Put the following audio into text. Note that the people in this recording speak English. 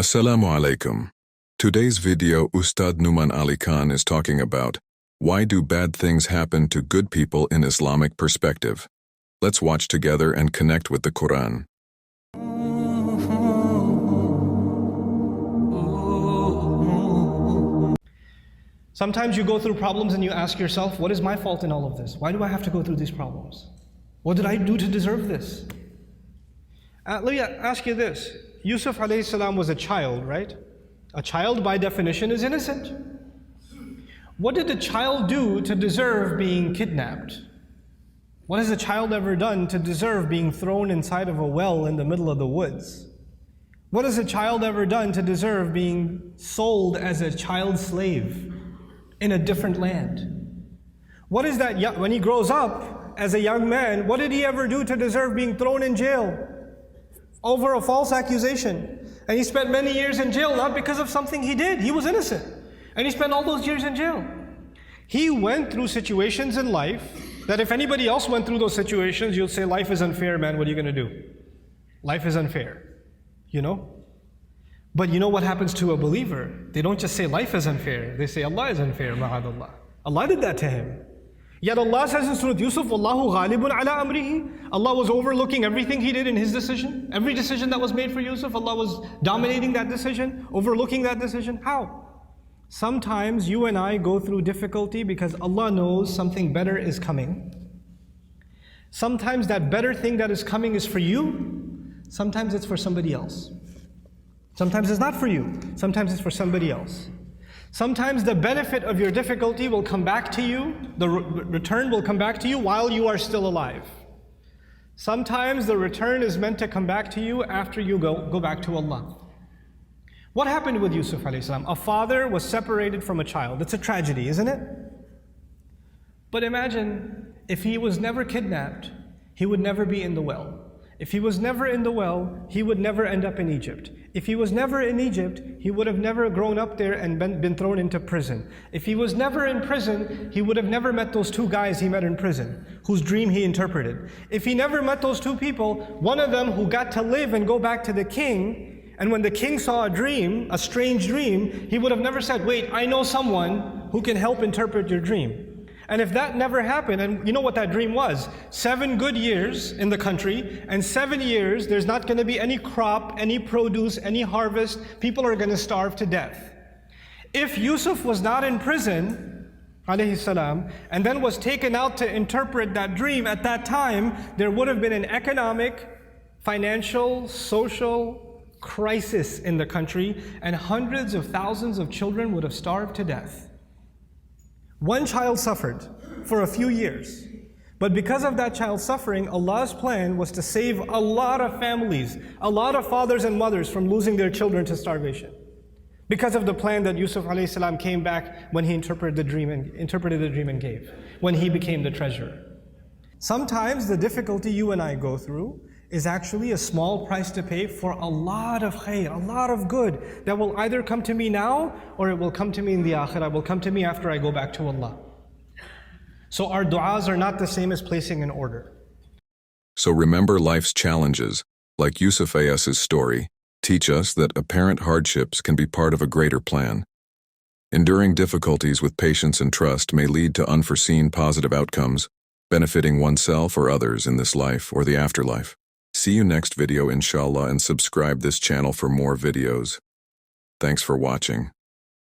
Assalamu alaikum. Today's video, Ustad Nouman Ali Khan is talking about why do bad things happen to good people in Islamic perspective. Let's watch together and connect with the Quran. Sometimes you go through problems and you ask yourself, what is my fault in all of this? Why do I have to go through these problems? What did I do to deserve this? Let me ask you this. Yusuf alayhi salam was a child, right? A child by definition is innocent. What did a child do to deserve being kidnapped? What has a child ever done to deserve being thrown inside of a well in the middle of the woods? What has a child ever done to deserve being sold as a child slave in a different land? What is that, when he grows up as a young man, what did he ever do to deserve being thrown in jail over a false accusation? And he spent many years in jail, not because of something he did. He was innocent. And he spent all those years in jail. He went through situations in life that if anybody else went through those situations, you'll say, life is unfair, man, what are you going to do? Life is unfair, you know? But you know what happens to a believer? They don't just say life is unfair, they say Allah is unfair, ma'adallah. Allah did that to him. Yet Allah says in Surah Yusuf, Wallahu ghalibun ala amrihi. Allah was overlooking everything he did in his decision. Every decision that was made for Yusuf, Allah was dominating that decision, overlooking that decision. How? Sometimes you and I go through difficulty because Allah knows something better is coming. Sometimes that better thing that is coming is for you. Sometimes it's for somebody else. Sometimes it's not for you. Sometimes it's for somebody else. Sometimes the benefit of your difficulty will come back to you, the return will come back to you while you are still alive. Sometimes the return is meant to come back to you after you go back to Allah. What happened with Yusuf alayhi salam? A father was separated from a child. It's a tragedy, isn't it? But imagine if he was never kidnapped, he would never be in the well. If he was never in the well, he would never end up in Egypt. If he was never in Egypt, he would have never grown up there and been thrown into prison. If he was never in prison, he would have never met those two guys he met in prison, whose dream he interpreted. If he never met those two people, one of them who got to live and go back to the king, and when the king saw a dream, a strange dream, he would have never said, wait, I know someone who can help interpret your dream. And if that never happened, and you know what that dream was, 7 good years in the country, and 7 years there's not going to be any crop, any produce, any harvest, people are going to starve to death. If Yusuf was not in prison, alayhi salam, and then was taken out to interpret that dream at that time, there would have been an economic, financial, social crisis in the country, and hundreds of thousands of children would have starved to death. One child suffered for a few years, but because of that child suffering, Allah's plan was to save a lot of families, a lot of fathers and mothers from losing their children to starvation. Because of the plan that Yusuf alayhi salam came back when he interpreted the dream and gave, when he became the treasurer. Sometimes the difficulty you and I go through is actually a small price to pay for a lot of khair, a lot of good that will either come to me now or it will come to me in the akhirah, will come to me after I go back to Allah. So our du'as are not the same as placing an order. So remember life's challenges, like Yusuf A.S.'s story, teach us that apparent hardships can be part of a greater plan. Enduring difficulties with patience and trust may lead to unforeseen positive outcomes, benefiting oneself or others in this life or the afterlife. See you next video inshallah and subscribe this channel for more videos. Thanks for watching.